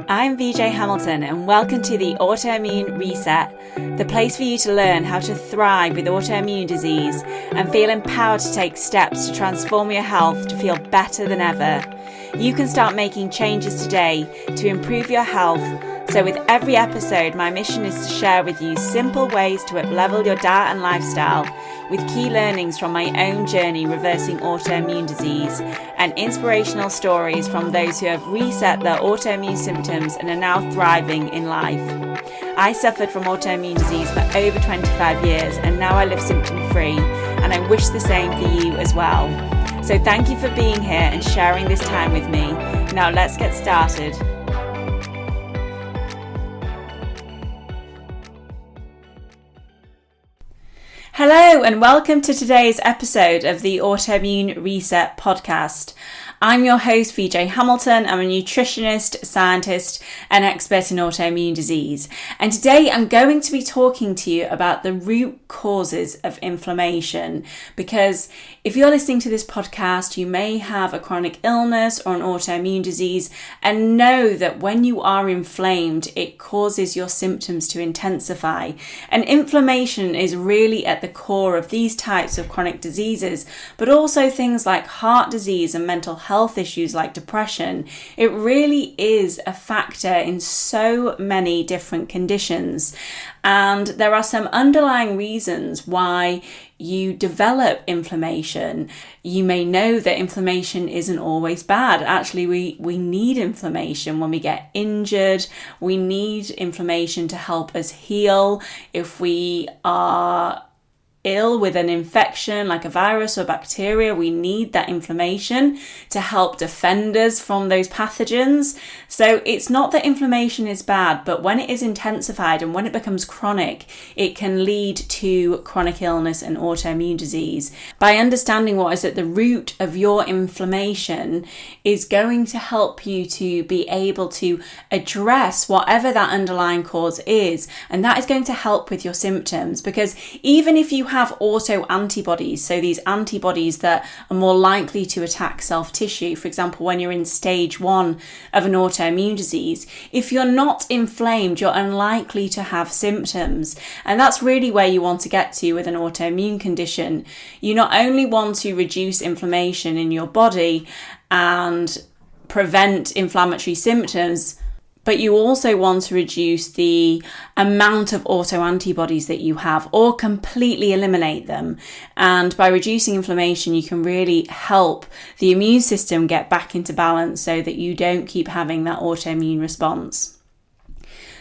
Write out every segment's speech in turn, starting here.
I'm VJ Hamilton and welcome to the Autoimmune RESET, the place for you to learn how to thrive with autoimmune disease and feel empowered to take steps to transform your health to feel better than ever. You can start making changes today to improve your health. So with every episode, my mission is to share with you simple ways to up-level your diet and lifestyle with key learnings from my own journey reversing autoimmune disease and inspirational stories from those who have reset their autoimmune symptoms and are now thriving in life. I suffered from autoimmune disease for over 25 years and now I live symptom-free, and I wish the same for you as well. So thank you for being here and sharing this time with me. Now let's get started. Hello and welcome to today's episode of the Autoimmune RESET podcast. I'm your host, VJ Hamilton. I'm a nutritionist, scientist, and expert in autoimmune disease. And today I'm going to be talking to you about the root causes of inflammation. Because if you're listening to this podcast, you may have a chronic illness or an autoimmune disease and know that when you are inflamed, it causes your symptoms to intensify. And inflammation is really at the core of these types of chronic diseases, but also things like heart disease and mental health issues like depression. It really is a factor in so many different conditions. And there are some underlying reasons why you develop inflammation. You may know that inflammation isn't always bad. Actually, we need inflammation when we get injured. We need inflammation to help us heal. If we are ill with an infection like a virus or bacteria, we need that inflammation to help defend us from those pathogens. So it's not that inflammation is bad, but when it is intensified and when it becomes chronic, it can lead to chronic illness and autoimmune disease. By understanding what is at the root of your inflammation is going to help you to be able to address whatever that underlying cause is, and that is going to help with your symptoms. Because even if you have autoantibodies, so these antibodies that are more likely to attack self-tissue, for example, when you're in stage 1 of an autoimmune disease, if you're not inflamed, you're unlikely to have symptoms. And that's really where you want to get to with an autoimmune condition. You not only want to reduce inflammation in your body and prevent inflammatory symptoms, but you also want to reduce the amount of autoantibodies that you have or completely eliminate them. And by reducing inflammation, you can really help the immune system get back into balance so that you don't keep having that autoimmune response.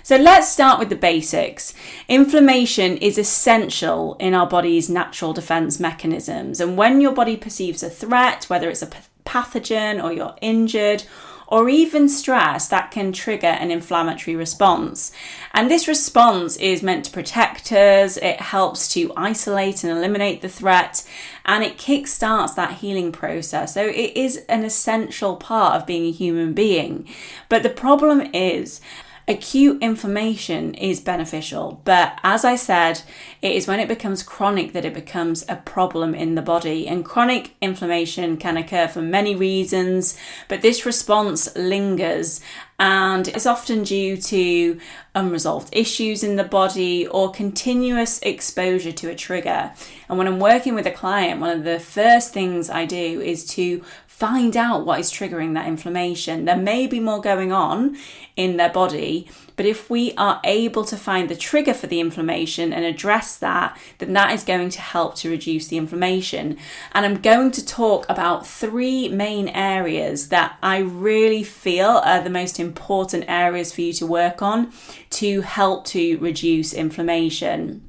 So let's start with the basics. Inflammation is essential in our body's natural defense mechanisms. And when your body perceives a threat, whether it's a pathogen or you're injured, or even stress, that can trigger an inflammatory response. And this response is meant to protect us, it helps to isolate and eliminate the threat, and it kickstarts that healing process. So it is an essential part of being a human being. But the problem is, acute inflammation is beneficial, but as I said, it is when it becomes chronic that it becomes a problem in the body. And chronic inflammation can occur for many reasons, but this response lingers and is often due to unresolved issues in the body or continuous exposure to a trigger. And when I'm working with a client, one of the first things I do is to find out what is triggering that inflammation. There may be more going on in their body, but if we are able to find the trigger for the inflammation and address that, then that is going to help to reduce the inflammation. And I'm going to talk about 3 main areas that I really feel are the most important areas for you to work on to help to reduce inflammation.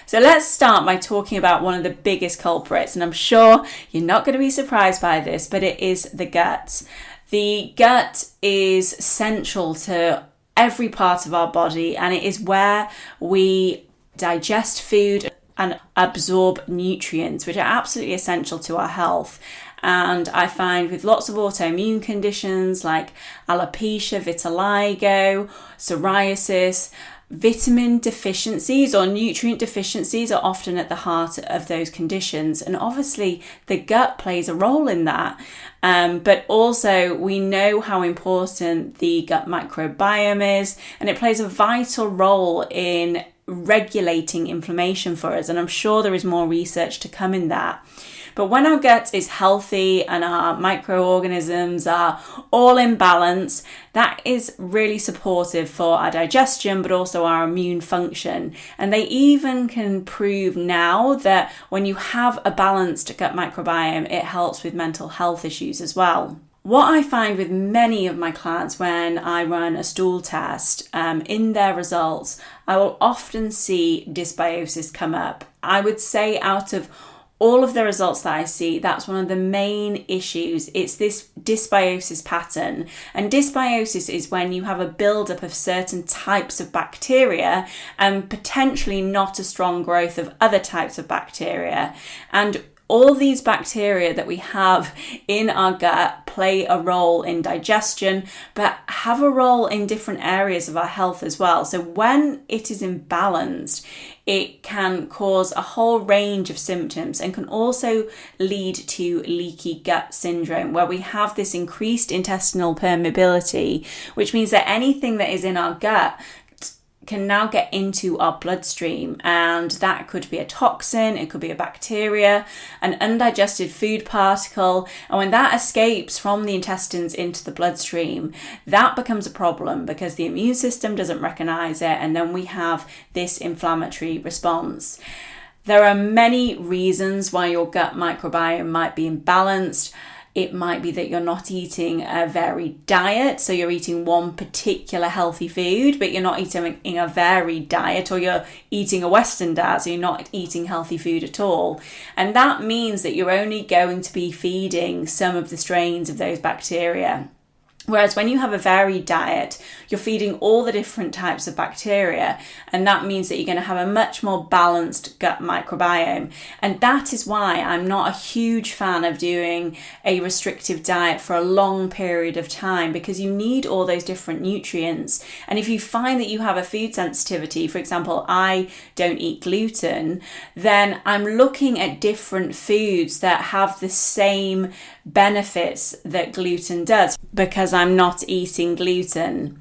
So let's start by talking about one of the biggest culprits, and I'm sure you're not going to be surprised by this, but it is the gut. The gut is central to every part of our body, and it is where we digest food and absorb nutrients, which are absolutely essential to our health. And I find with lots of autoimmune conditions like alopecia, vitiligo, psoriasis, vitamin deficiencies or nutrient deficiencies are often at the heart of those conditions. And obviously the gut plays a role in that. But also we know how important the gut microbiome is, and it plays a vital role in regulating inflammation for us. And I'm sure there is more research to come in that. But when our gut is healthy and our microorganisms are all in balance, that is really supportive for our digestion, but also our immune function. And they even can prove now that when you have a balanced gut microbiome, it helps with mental health issues as well. What I find with many of my clients when I run a stool test, in their results, I will often see dysbiosis come up. I would say out of all of the results that I see, that's one of the main issues. It's this dysbiosis pattern. And dysbiosis is when you have a buildup of certain types of bacteria and potentially not a strong growth of other types of bacteria. And all these bacteria that we have in our gut play a role in digestion, but have a role in different areas of our health as well. So when it is imbalanced, it can cause a whole range of symptoms and can also lead to leaky gut syndrome, where we have this increased intestinal permeability, which means that anything that is in our gut can now get into our bloodstream, and that could be a toxin, it could be a bacteria, an undigested food particle, and when that escapes from the intestines into the bloodstream, that becomes a problem because the immune system doesn't recognize it, and then we have this inflammatory response. There are many reasons why your gut microbiome might be imbalanced. It might be that you're not eating a varied diet, so you're eating one particular healthy food, but you're not eating a varied diet, or you're eating a Western diet, so you're not eating healthy food at all. And that means that you're only going to be feeding some of the strains of those bacteria. Whereas when you have a varied diet, you're feeding all the different types of bacteria, and that means that you're going to have a much more balanced gut microbiome. And that is why I'm not a huge fan of doing a restrictive diet for a long period of time, because you need all those different nutrients. And if you find that you have a food sensitivity, for example, I don't eat gluten, then I'm looking at different foods that have the same benefits that gluten does, because I'm not eating gluten.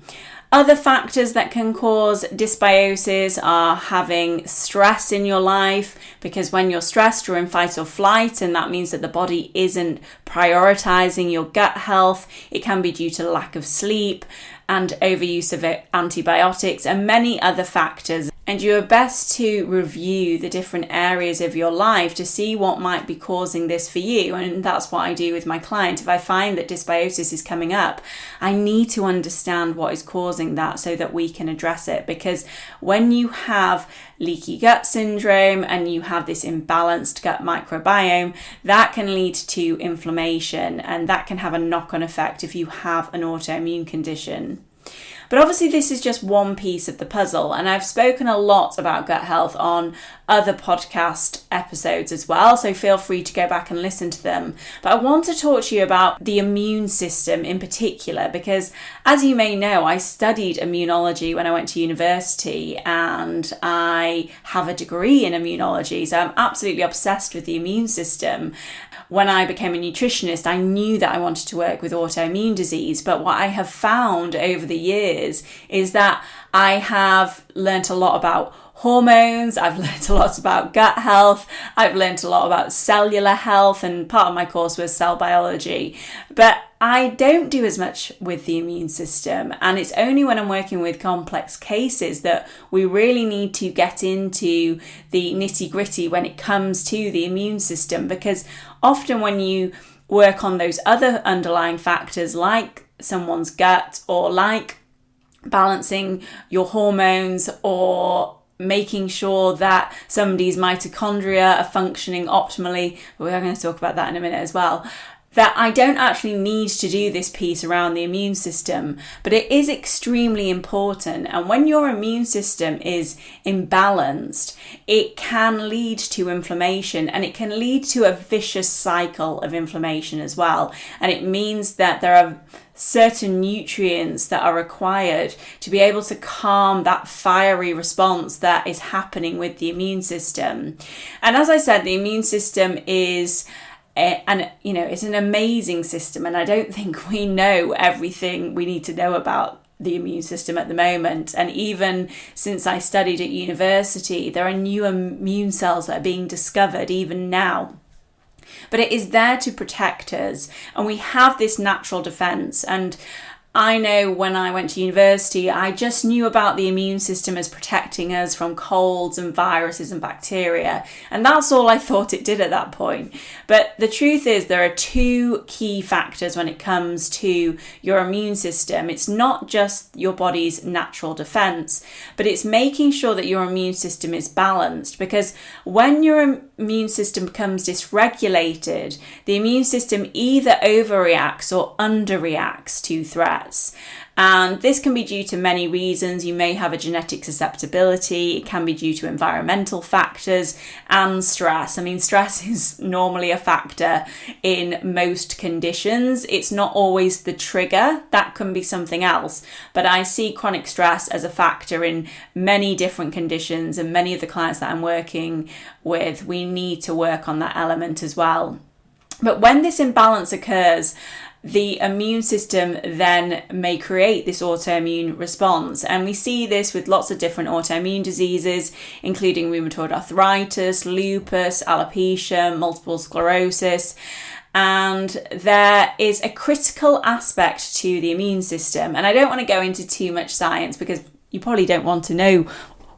Other factors that can cause dysbiosis are having stress in your life, because when you're stressed, you're in fight or flight, and that means that the body isn't prioritizing your gut health. It can be due to lack of sleep and overuse of antibiotics and many other factors. And you are best to review the different areas of your life to see what might be causing this for you. And that's what I do with my client. If I find that dysbiosis is coming up, I need to understand what is causing that so that we can address it. Because when you have leaky gut syndrome and you have this imbalanced gut microbiome, that can lead to inflammation, and that can have a knock-on effect if you have an autoimmune condition. But obviously this is just one piece of the puzzle, and I've spoken a lot about gut health on other podcast episodes as well, so feel free to go back and listen to them. But I want to talk to you about the immune system in particular, because as you may know, I studied immunology when I went to university, and I have a degree in immunology, so I'm absolutely obsessed with the immune system. When I became a nutritionist, I knew that I wanted to work with autoimmune disease, but what I have found over the years is that I have learnt a lot about hormones, I've learnt a lot about gut health, I've learnt a lot about cellular health, and part of my course was cell biology. But I don't do as much with the immune system, and it's only when I'm working with complex cases that we really need to get into the nitty-gritty when it comes to the immune system, because often when you work on those other underlying factors like someone's gut, or like balancing your hormones, or making sure that somebody's mitochondria are functioning optimally, but we are going to talk about that in a minute as well, that I don't actually need to do this piece around the immune system, but it is extremely important. And when your immune system is imbalanced, it can lead to inflammation, and it can lead to a vicious cycle of inflammation as well. And it means that there are certain nutrients that are required to be able to calm that fiery response that is happening with the immune system. And as I said, the immune system is it's an amazing system, and I don't think we know everything we need to know about the immune system at the moment. And even since I studied at university, there are new immune cells that are being discovered even now. But it is there to protect us, and we have this natural defense. And I know when I went to university, I just knew about the immune system as protecting us from colds and viruses and bacteria. And that's all I thought it did at that point. But the truth is, there are two key factors when it comes to your immune system. It's not just your body's natural defense, but it's making sure that your immune system is balanced. Because when your immune system becomes dysregulated, the immune system either overreacts or underreacts to threats. And this can be due to many reasons. You may have a genetic susceptibility. It can be due to environmental factors and stress. I mean, stress is normally a factor in most conditions. It's not always the trigger. That can be something else. But I see chronic stress as a factor in many different conditions, and many of the clients that I'm working with, we need to work on that element as well. But when this imbalance occurs, the immune system then may create this autoimmune response. And we see this with lots of different autoimmune diseases, including rheumatoid arthritis, lupus, alopecia, multiple sclerosis. And there is a critical aspect to the immune system. And I don't want to go into too much science because you probably don't want to know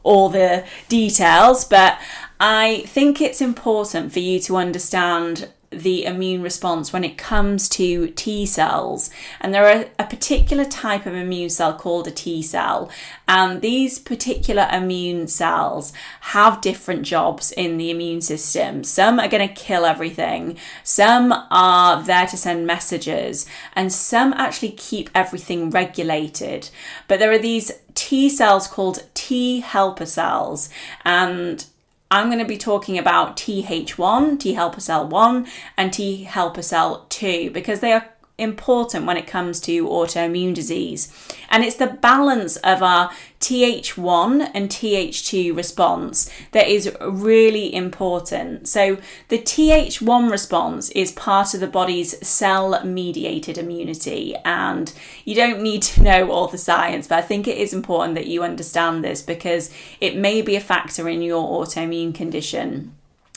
all the details, but I think it's important for you to understand the immune response when it comes to T cells. And there are a particular type of immune cell called a T cell. And these particular immune cells have different jobs in the immune system. Some are going to kill everything. Some are there to send messages. And some actually keep everything regulated. But there are these T cells called T helper cells. And I'm going to be talking about Th1, T helper cell 1, and T helper cell 2, because they are important when it comes to autoimmune disease. And it's the balance of our Th1 and Th2 response that is really important. So the Th1 response is part of the body's cell-mediated immunity, and you don't need to know all the science, but I think it is important that you understand this because it may be a factor in your autoimmune condition.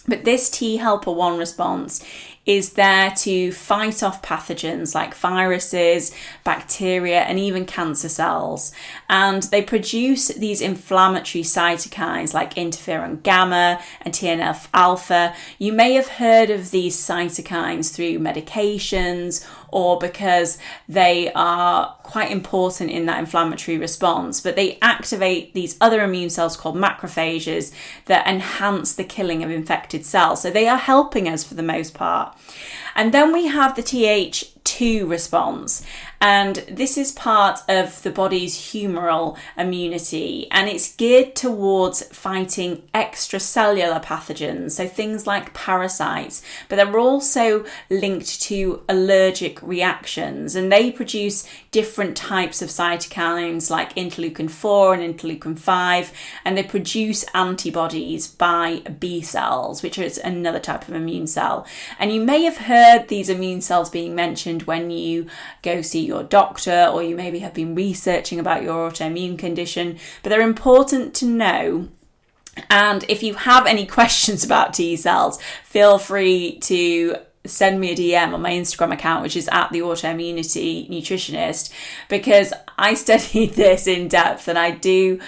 But this T helper 1 response is there to fight off pathogens like viruses, bacteria, and even cancer cells. And they produce these inflammatory cytokines like interferon gamma and TNF alpha. You may have heard of these cytokines through medications or because they are quite important in that inflammatory response, but they activate these other immune cells called macrophages that enhance the killing of infected cells. So they are helping us for the most part. And then we have the Th2 response, and this is part of the body's humoral immunity, and it's geared towards fighting extracellular pathogens, so things like parasites, but they're also linked to allergic reactions, and they produce different types of cytokines like interleukin 4 and interleukin 5, and they produce antibodies by B cells, which is another type of immune cell. And you may have heard these immune cells being mentioned when you go see your doctor, or you maybe have been researching about your autoimmune condition, but they're important to know. And if you have any questions about T cells, feel free to send me a DM on my Instagram account, which is at the Autoimmunity Nutritionist, because I studied this in depth and I do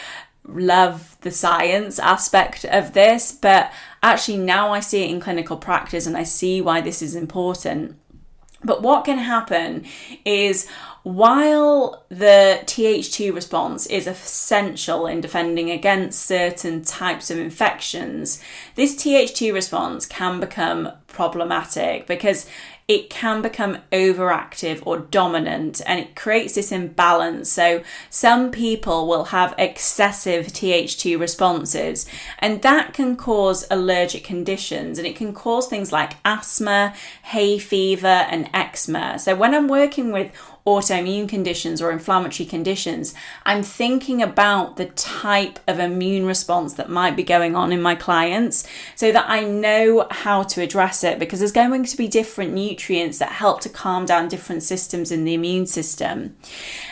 love the science aspect of this, but actually now I see it in clinical practice and I see why this is important. But what can happen is, while the Th2 response is essential in defending against certain types of infections, this Th2 response can become problematic because it can become overactive or dominant, and it creates this imbalance. So some people will have excessive Th2 responses, and that can cause allergic conditions, and it can cause things like asthma, hay fever, and eczema. So when I'm working with autoimmune conditions or inflammatory conditions, I'm thinking about the type of immune response that might be going on in my clients so that I know how to address it, because there's going to be different nutrients that help to calm down different systems in the immune system.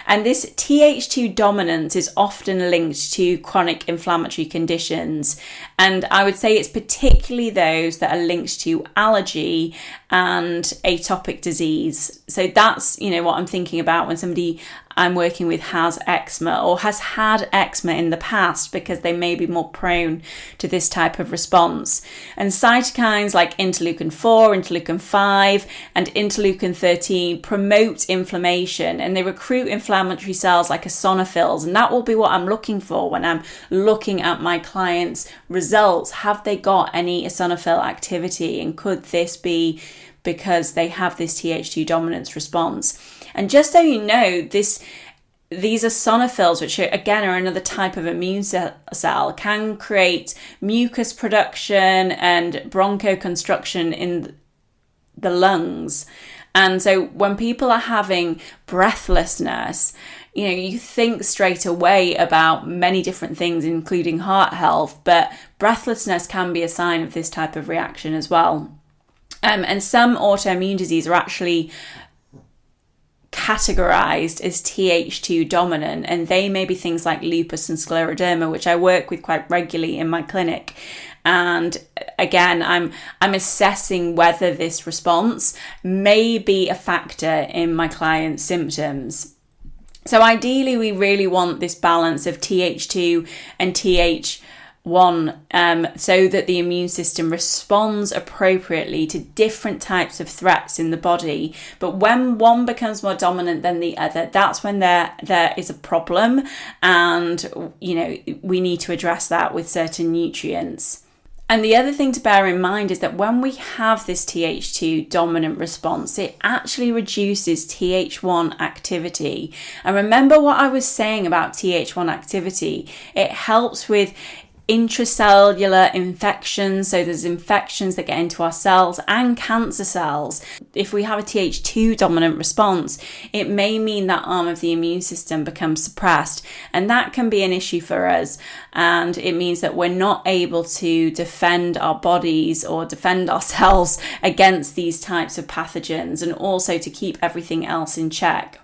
And this Th2 dominance is often linked to chronic inflammatory conditions. And I would say it's particularly those that are linked to allergy and atopic disease. So that's, what I'm thinking about when somebody I'm working with has eczema or has had eczema in the past, because they may be more prone to this type of response. And cytokines like interleukin 4, interleukin 5, and interleukin 13 promote inflammation, and they recruit inflammatory cells like eosinophils. And that will be what I'm looking for when I'm looking at my clients' results. Have they got any eosinophil activity? And could this be because they have this Th2 dominance response? And just so you know, these eosinophils, which are another type of immune cell, can create mucus production and bronchoconstriction in the lungs. And so when people are having breathlessness, you think straight away about many different things, including heart health, but breathlessness can be a sign of this type of reaction as well. And some autoimmune disease are actually categorized as Th2 dominant, and they may be things like lupus and scleroderma, which I work with quite regularly in my clinic. And again, I'm assessing whether this response may be a factor in my client's symptoms. So ideally, we really want this balance of Th2 and Th1, so that the immune system responds appropriately to different types of threats in the body. But when one becomes more dominant than the other, that's when there is a problem, and we need to address that with certain nutrients. And the other thing to bear in mind is that when we have this Th2 dominant response, it actually reduces Th1 activity. And remember what I was saying about Th1 activity, it helps with intracellular infections. So there's infections that get into our cells and cancer cells. If we have a Th2 dominant response, it may mean that arm of the immune system becomes suppressed, and that can be an issue for us. And it means that we're not able to defend our bodies or defend ourselves against these types of pathogens, and also to keep everything else in check.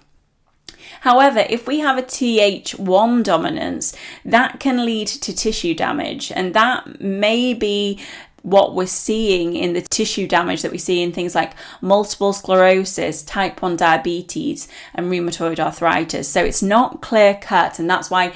However, if we have a Th1 dominance, that can lead to tissue damage, and that may be what we're seeing in the tissue damage that we see in things like multiple sclerosis, type 1 diabetes, and rheumatoid arthritis. So it's not clear cut, and that's why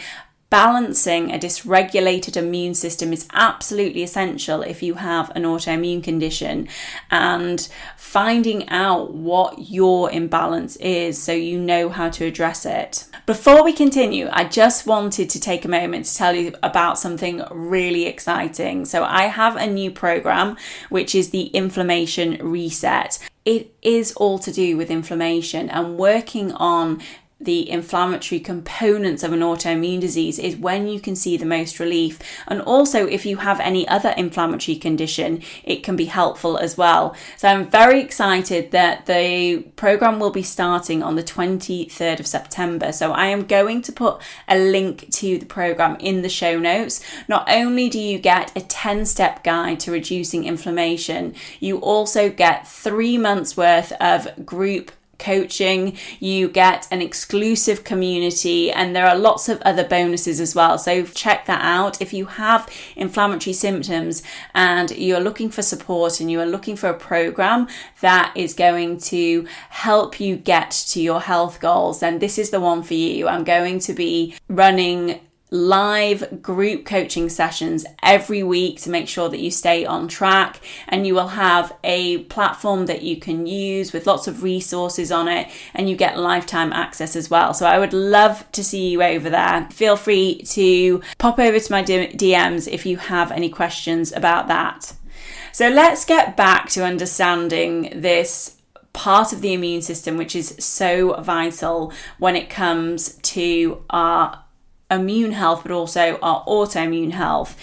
balancing a dysregulated immune system is absolutely essential if you have an autoimmune condition, and finding out what your imbalance is so you know how to address it. Before we continue, I just wanted to take a moment to tell you about something really exciting. So I have a new program, which is the Inflammation Reset. It is all to do with inflammation, and working on the inflammatory components of an autoimmune disease is when you can see the most relief. And also, if you have any other inflammatory condition, it can be helpful as well. So I'm very excited that the program will be starting on the 23rd of September. So I am going to put a link to the program in the show notes. Not only do you get a 10-step guide to reducing inflammation, you also get 3 months worth of group coaching, you get an exclusive community, and there are lots of other bonuses as well. So check that out. If you have inflammatory symptoms and you're looking for support and you are looking for a program that is going to help you get to your health goals, then this is the one for you. I'm going to be running live group coaching sessions every week to make sure that you stay on track, and you will have a platform that you can use with lots of resources on it, and you get lifetime access as well. So I would love to see you over there. Feel free to pop over to my DMs if you have any questions about that. So let's get back to understanding this part of the immune system which is so vital when it comes to our immune health, but also our autoimmune health.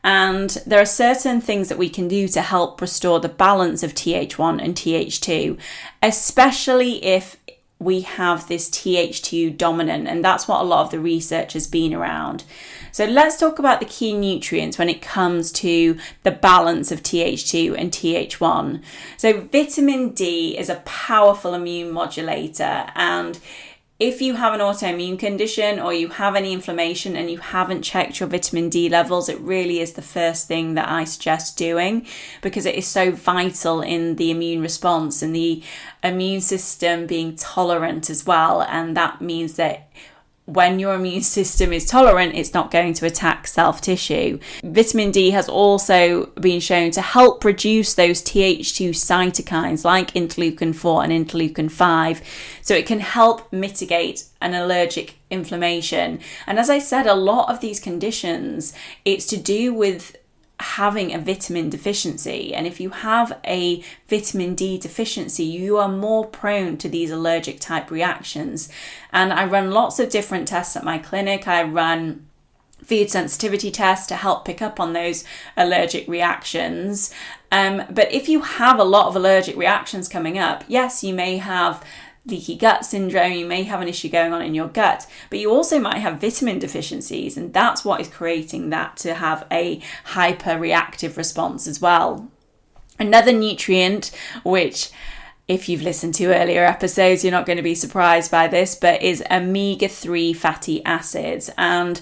And there are certain things that we can do to help restore the balance of Th1 and Th2, especially if we have this Th2 dominant, and that's what a lot of the research has been around. So let's talk about the key nutrients when it comes to the balance of Th2 and Th1. So vitamin D is a powerful immune modulator, and if you have an autoimmune condition or you have any inflammation and you haven't checked your vitamin D levels, it really is the first thing that I suggest doing, because it is so vital in the immune response and the immune system being tolerant as well. And that means that when your immune system is tolerant, it's not going to attack self-tissue. Vitamin D has also been shown to help reduce those Th2 cytokines like interleukin 4 and interleukin 5. So it can help mitigate an allergic inflammation. And as I said, a lot of these conditions, it's to do with having a vitamin deficiency, and if you have a vitamin D deficiency, you are more prone to these allergic type reactions. And I run lots of different tests at my clinic. I run food sensitivity tests to help pick up on those allergic reactions. But if you have a lot of allergic reactions coming up, yes, you may have leaky gut syndrome, you may have an issue going on in your gut, but you also might have vitamin deficiencies, and that's what is creating that to have a hyperreactive response as well. Another nutrient, which if you've listened to earlier episodes, you're not going to be surprised by this, but is omega-3 fatty acids. And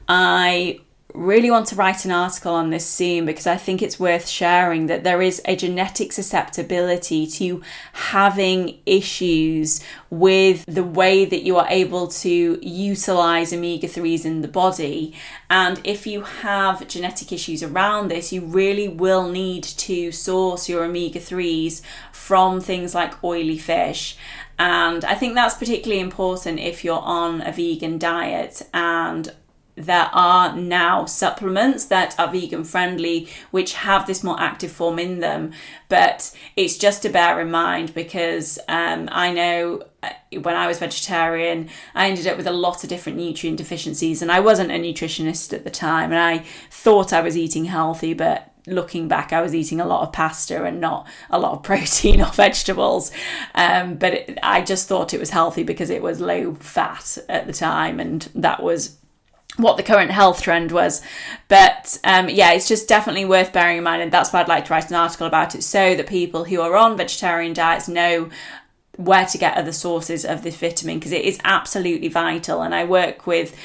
I really want to write an article on this soon, because I think it's worth sharing that there is a genetic susceptibility to having issues with the way that you are able to utilize omega-3s in the body. And if you have genetic issues around this, you really will need to source your omega-3s from things like oily fish. And I think that's particularly important if you're on a vegan diet, and there are now supplements that are vegan friendly which have this more active form in them, but it's just to bear in mind, because I know when I was vegetarian I ended up with a lot of different nutrient deficiencies, and I wasn't a nutritionist at the time, and I thought I was eating healthy, but looking back I was eating a lot of pasta and not a lot of protein or vegetables, but I just thought it was healthy because it was low fat at the time, and that was what the current health trend was. But it's just definitely worth bearing in mind, and that's why I'd like to write an article about it, so that people who are on vegetarian diets know where to get other sources of this vitamin, because it is absolutely vital. And I work with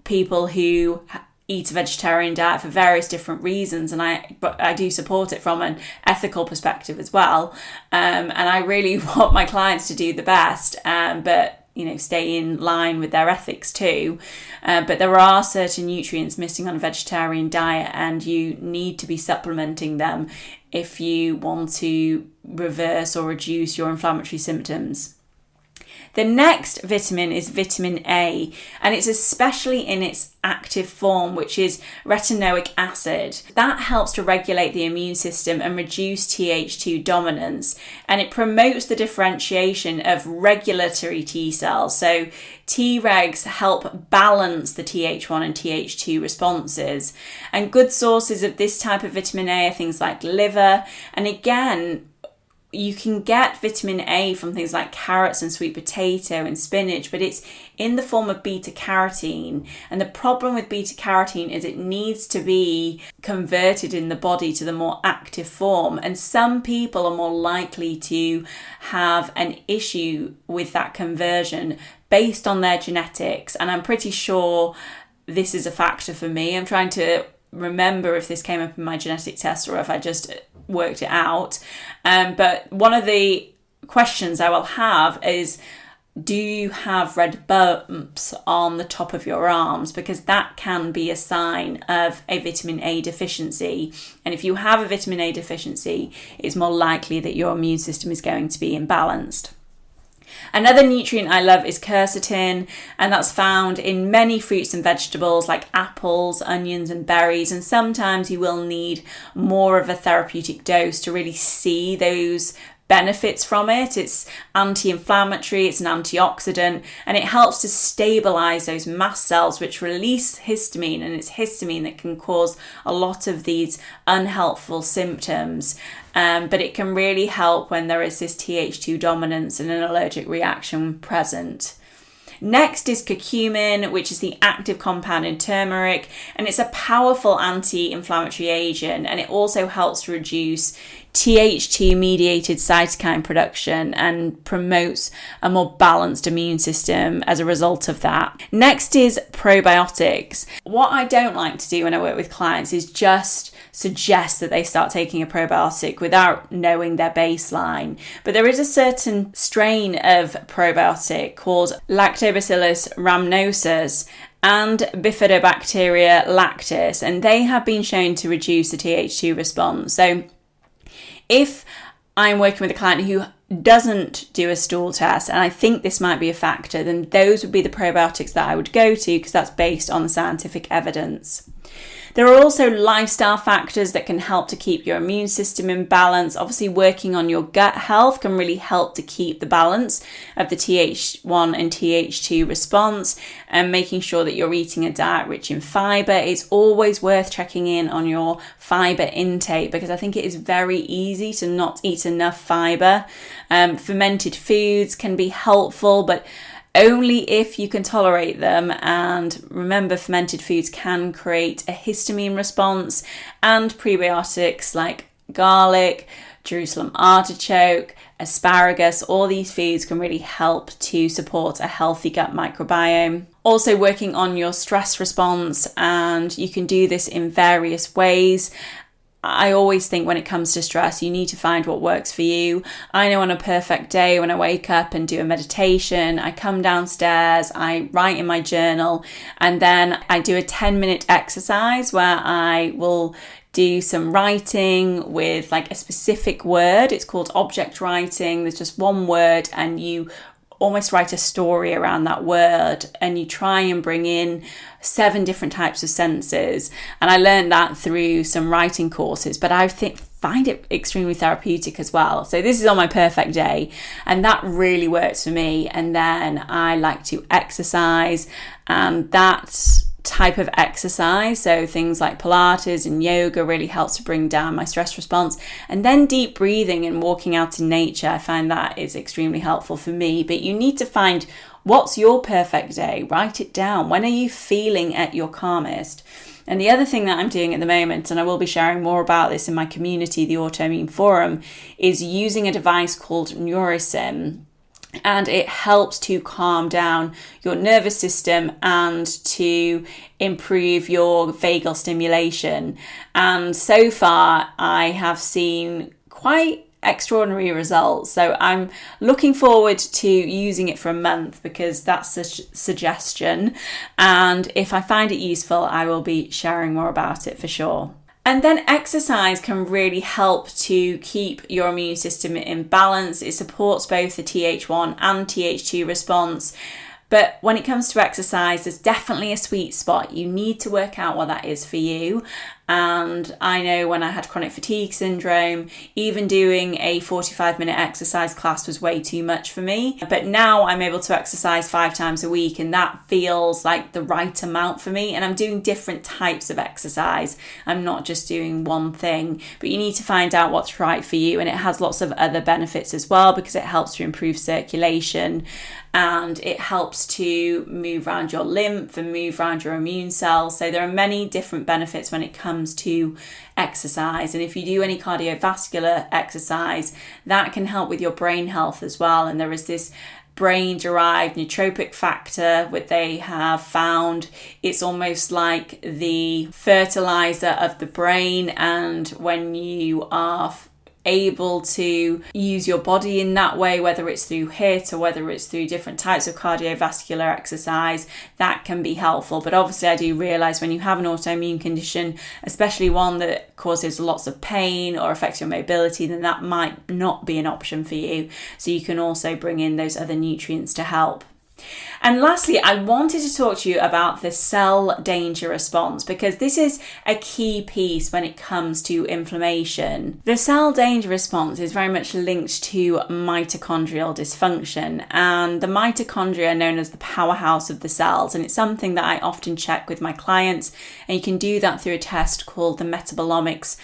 people who eat a vegetarian diet for various different reasons, and I do support it from an ethical perspective as well, and I really want my clients to do the best, but stay in line with their ethics too. But there are certain nutrients missing on a vegetarian diet, and you need to be supplementing them if you want to reverse or reduce your inflammatory symptoms. The next vitamin is vitamin A, and it's especially in its active form, which is retinoic acid. That helps to regulate the immune system and reduce Th2 dominance, and it promotes the differentiation of regulatory T cells. So Tregs help balance the Th1 and Th2 responses. And good sources of this type of vitamin A are things like liver, and again, you can get vitamin A from things like carrots and sweet potato and spinach, but it's in the form of beta carotene. And the problem with beta carotene is it needs to be converted in the body to the more active form. And some people are more likely to have an issue with that conversion based on their genetics. And I'm pretty sure this is a factor for me. I'm trying to remember if this came up in my genetic test or if I just worked it out. But one of the questions I will have is, do you have red bumps on the top of your arms? Because that can be a sign of a vitamin A deficiency. And if you have a vitamin A deficiency, it's more likely that your immune system is going to be imbalanced. Another nutrient I love is quercetin, and that's found in many fruits and vegetables like apples, onions and berries, and sometimes you will need more of a therapeutic dose to really see those benefits from it. It's anti-inflammatory, it's an antioxidant, and it helps to stabilize those mast cells which release histamine, and it's histamine that can cause a lot of these unhelpful symptoms. But it can really help when there is this Th2 dominance and an allergic reaction present. Next is curcumin, which is the active compound in turmeric, and it's a powerful anti-inflammatory agent, and it also helps to reduce Th2-mediated cytokine production and promotes a more balanced immune system as a result of that. Next is probiotics. What I don't like to do when I work with clients is just suggest that they start taking a probiotic without knowing their baseline. But there is a certain strain of probiotic called Lactobacillus rhamnosus and Bifidobacteria lactis, and they have been shown to reduce the Th2 response. So if I'm working with a client who doesn't do a stool test, and I think this might be a factor, then those would be the probiotics that I would go to, because that's based on the scientific evidence. There are also lifestyle factors that can help to keep your immune system in balance. Obviously, working on your gut health can really help to keep the balance of the Th1 and Th2 response, and making sure that you're eating a diet rich in fiber. It's always worth checking in on your fiber intake, because I think it is very easy to not eat enough fiber. Fermented foods can be helpful, but only if you can tolerate them. And remember, fermented foods can create a histamine response, and prebiotics like garlic, Jerusalem artichoke, asparagus, all these foods can really help to support a healthy gut microbiome. Also working on your stress response, and you can do this in various ways. I always think when it comes to stress, you need to find what works for you. I know on a perfect day when I wake up and do a meditation, I come downstairs, I write in my journal, and then I do a 10-minute exercise where I will do some writing with like a specific word. It's called object writing. There's just one word, and you almost write a story around that word, and you try and bring in 7 different types of senses. And I learned that through some writing courses, but I find it extremely therapeutic as well. So this is on my perfect day, and that really works for me. And then I like to exercise, and that type of exercise, so things like Pilates and yoga, really helps to bring down my stress response. And then deep breathing and walking out in nature, I find that is extremely helpful for me. But you need to find what's your perfect day, write it down. When are you feeling at your calmest? And the other thing that I'm doing at the moment, and I will be sharing more about this in my community, the Autoimmune Forum, is using a device called NeuroSim. And it helps to calm down your nervous system and to improve your vagal stimulation. And so far, I have seen quite extraordinary results. So I'm looking forward to using it for a month, because that's a suggestion. And if I find it useful, I will be sharing more about it for sure. And then exercise can really help to keep your immune system in balance. It supports both the Th1 and Th2 response. But when it comes to exercise, there's definitely a sweet spot. You need to work out what that is for you. And I know when I had chronic fatigue syndrome, even doing a 45-minute exercise class was way too much for me. But now I'm able to exercise 5 times a week, and that feels like the right amount for me. And I'm doing different types of exercise. I'm not just doing one thing, but you need to find out what's right for you. And it has lots of other benefits as well, because it helps to improve circulation, and it helps to move around your lymph and move around your immune cells. So there are many different benefits when it comes to exercise. And if you do any cardiovascular exercise, that can help with your brain health as well. And there is this brain-derived nootropic factor, which they have found it's almost like the fertilizer of the brain. And when you are able to use your body in that way, whether it's through HIIT or whether it's through different types of cardiovascular exercise, that can be helpful. But obviously I do realise when you have an autoimmune condition, especially one that causes lots of pain or affects your mobility, then that might not be an option for you. So you can also bring in those other nutrients to help. And lastly, I wanted to talk to you about the cell danger response, because this is a key piece when it comes to inflammation. The cell danger response is very much linked to mitochondrial dysfunction, and the mitochondria are known as the powerhouse of the cells, and it's something that I often check with my clients, and you can do that through a test called the metabolomics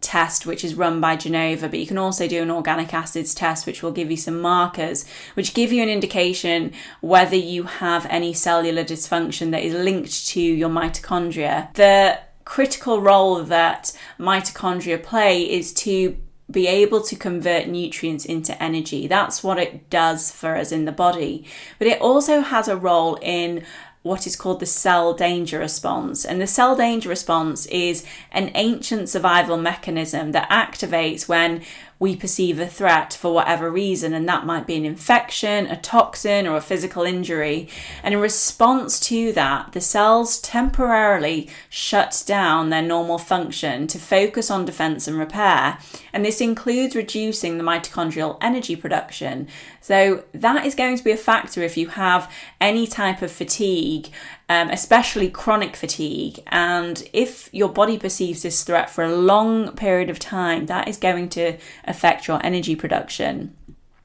test, which is run by Genova, but you can also do an organic acids test, which will give you some markers which give you an indication whether you have any cellular dysfunction that is linked to your mitochondria. The critical role that mitochondria play is to be able to convert nutrients into energy. That's what it does for us in the body, but it also has a role in what is called the cell danger response. And the cell danger response is an ancient survival mechanism that activates when we perceive a threat for whatever reason, and that might be an infection, a toxin, or a physical injury. And in response to that, the cells temporarily shut down their normal function to focus on defense and repair. And this includes reducing the mitochondrial energy production. So that is going to be a factor if you have any type of fatigue, especially chronic fatigue. And if your body perceives this threat for a long period of time, that is going to affect your energy production.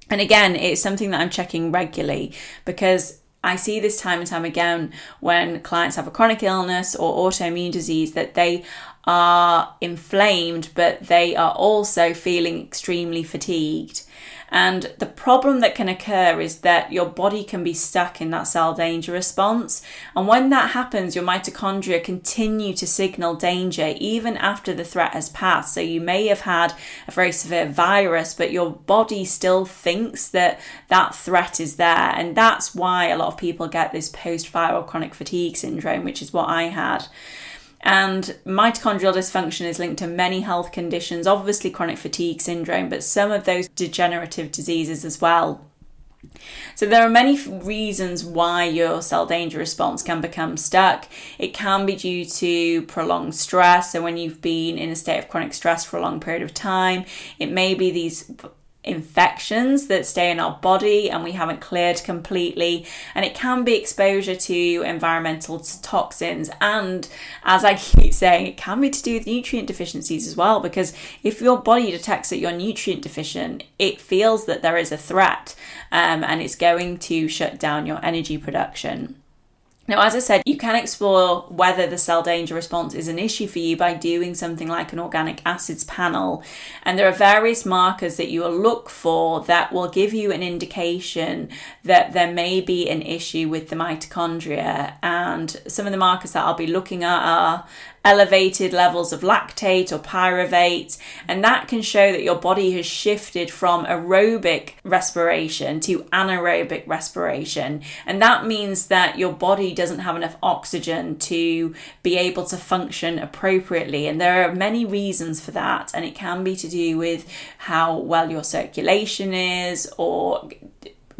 And again, it's something that I'm checking regularly, because I see this time and time again when clients have a chronic illness or autoimmune disease that they are inflamed, but they are also feeling extremely fatigued. And the problem that can occur is that your body can be stuck in that cell danger response. And when that happens, your mitochondria continue to signal danger even after the threat has passed. So you may have had a very severe virus, but your body still thinks that that threat is there. And that's why a lot of people get this post-viral chronic fatigue syndrome, which is what I had. And mitochondrial dysfunction is linked to many health conditions, obviously chronic fatigue syndrome, but some of those degenerative diseases as well. So there are many reasons why your cell danger response can become stuck. It can be due to prolonged stress. So when you've been in a state of chronic stress for a long period of time, it may be these infections that stay in our body and we haven't cleared completely, and it can be exposure to environmental toxins, and as I keep saying, it can be to do with nutrient deficiencies as well, because if your body detects that you're nutrient deficient, it feels that there is a threat, and it's going to shut down your energy production. Now, as I said, you can explore whether the cell danger response is an issue for you by doing something like an organic acids panel. And there are various markers that you will look for that will give you an indication that there may be an issue with the mitochondria. And some of the markers that I'll be looking at are elevated levels of lactate or pyruvate, and that can show that your body has shifted from aerobic respiration to anaerobic respiration, and that means that your body doesn't have enough oxygen to be able to function appropriately. And there are many reasons for that, and it can be to do with how well your circulation is, or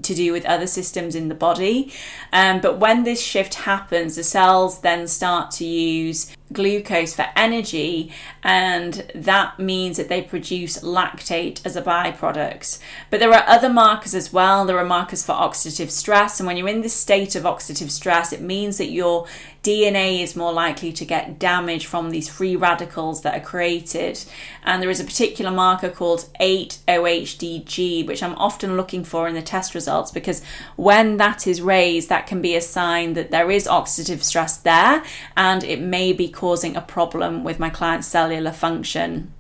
to do with other systems in the body. But when this shift happens, the cells then start to use glucose for energy, and that means that they produce lactate as a byproduct. But there are other markers as well. There are markers for oxidative stress, and when you're in this state of oxidative stress, it means that your DNA is more likely to get damaged from these free radicals that are created. And there is a particular marker called 8-OHDG, which I'm often looking for in the test results, because when that is raised, that can be a sign that there is oxidative stress there, and it may be causing a problem with my client's cellular function.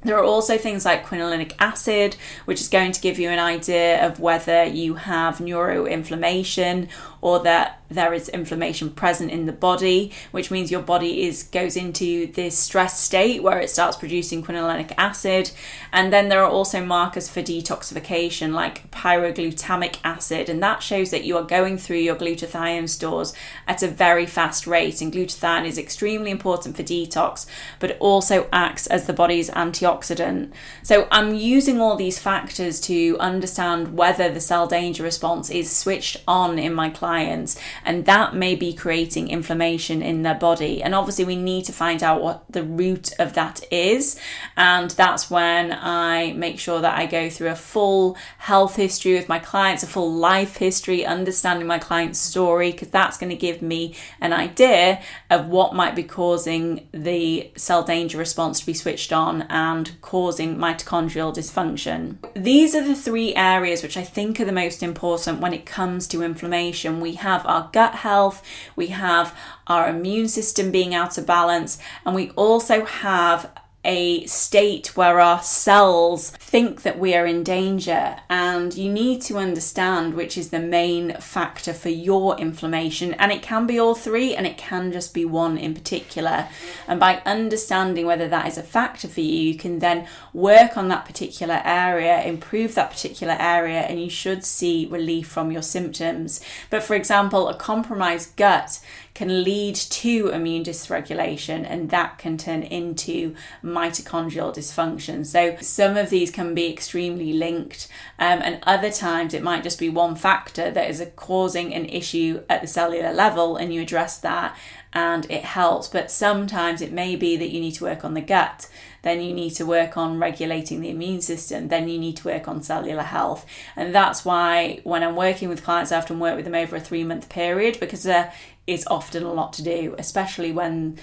There are also things like quinolinic acid, which is going to give you an idea of whether you have neuroinflammation or that there is inflammation present in the body, which means your body goes into this stress state where it starts producing quinolinic acid. And then there are also markers for detoxification like pyroglutamic acid, and that shows that you are going through your glutathione stores at a very fast rate. And glutathione is extremely important for detox, but it also acts as the body's antioxidant. So I'm using all these factors to understand whether the cell danger response is switched on in my client clients, and that may be creating inflammation in their body. And obviously we need to find out what the root of that is, and that's when I make sure that I go through a full health history with my clients, a full life history, understanding my client's story, because that's going to give me an idea of what might be causing the cell danger response to be switched on and causing mitochondrial dysfunction. These are the three areas which I think are the most important when it comes to inflammation. We have our gut health, we have our immune system being out of balance, and we also have a state where our cells think that we are in danger. And you need to understand which is the main factor for your inflammation, and it can be all three, and it can just be one in particular. And by understanding whether that is a factor for you, you can then work on that particular area, improve that particular area, and you should see relief from your symptoms. But for example, a compromised gut can lead to immune dysregulation, and that can turn into mitochondrial dysfunction. So some of these can be extremely linked, and other times it might just be one factor that is causing an issue at the cellular level, and you address that and it helps. But sometimes it may be that you need to work on the gut, then you need to work on regulating the immune system, then you need to work on cellular health. And that's why when I'm working with clients, I often work with them over a 3-month period, because there is often a lot to do, especially when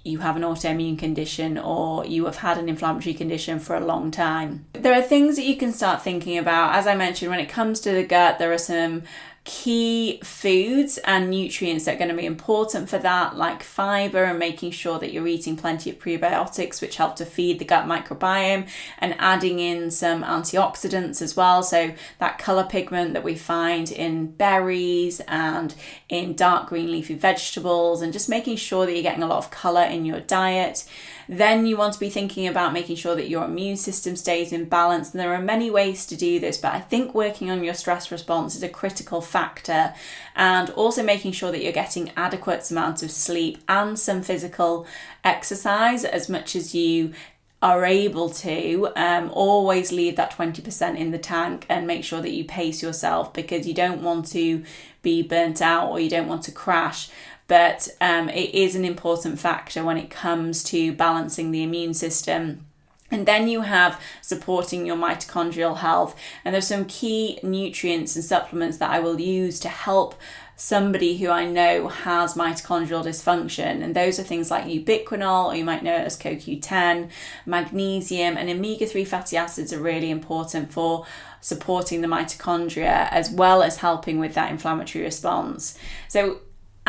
you have an autoimmune condition or you have had an inflammatory condition for a long time. There are things that you can start thinking about. As I mentioned, when it comes to the gut, there are some key foods and nutrients that are going to be important for that, like fiber, and making sure that you're eating plenty of prebiotics which help to feed the gut microbiome, and adding in some antioxidants as well, so that colour pigment that we find in berries and in dark green leafy vegetables, and just making sure that you're getting a lot of colour in your diet. Then you want to be thinking about making sure that your immune system stays in balance. And there are many ways to do this, but I think working on your stress response is a critical factor, and also making sure that you're getting adequate amounts of sleep and some physical exercise as much as you are able to. Always leave that 20% in the tank, and make sure that you pace yourself, because you don't want to be burnt out or you don't want to crash. But it is an important factor when it comes to balancing the immune system. And then you have supporting your mitochondrial health. And there's some key nutrients and supplements that I will use to help somebody who I know has mitochondrial dysfunction. And those are things like ubiquinol, or you might know it as CoQ10, magnesium, and omega-3 fatty acids are really important for supporting the mitochondria, as well as helping with that inflammatory response. So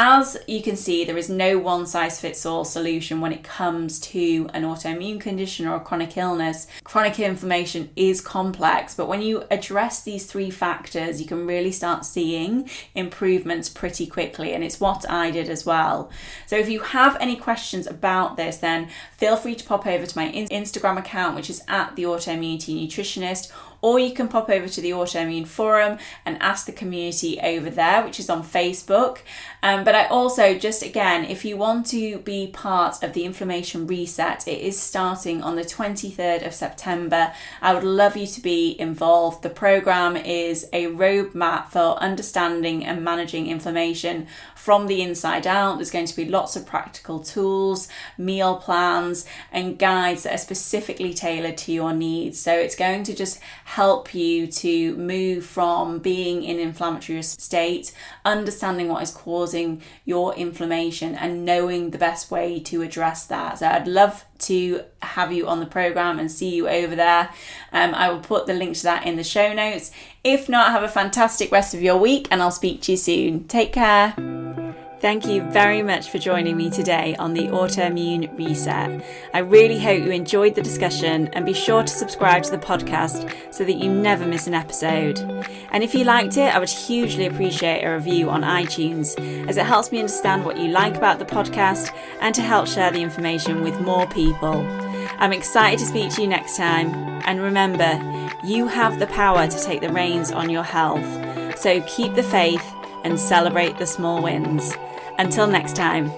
as you can see, there is no one-size-fits-all solution when it comes to an autoimmune condition or a chronic illness. Chronic inflammation is complex, but when you address these three factors, you can really start seeing improvements pretty quickly, and it's what I did as well. So if you have any questions about this, then feel free to pop over to my Instagram account, which is at the Autoimmunity Nutritionist, or you can pop over to the Autoimmune Forum and ask the community over there, which is on Facebook. But I also, just again, if you want to be part of the Inflammation Reset, it is starting on the 23rd of September. I would love you to be involved. The program is a roadmap for understanding and managing inflammation from the inside out. There's going to be lots of practical tools, meal plans, and guides that are specifically tailored to your needs. So it's going to just help you to move from being in an inflammatory state, understanding what is causing your inflammation, and knowing the best way to address that. So I'd love to have you on the program and see you over there. I will put the link to that in the show notes. If not, have a fantastic rest of your week, and I'll speak to you soon. Take care. Thank you very much for joining me today on the Autoimmune Reset. I really hope you enjoyed the discussion, and be sure to subscribe to the podcast so that you never miss an episode. And if you liked it, I would hugely appreciate a review on iTunes, as it helps me understand what you like about the podcast and to help share the information with more people. I'm excited to speak to you next time, and remember, you have the power to take the reins on your health. So keep the faith and celebrate the small wins. Until next time.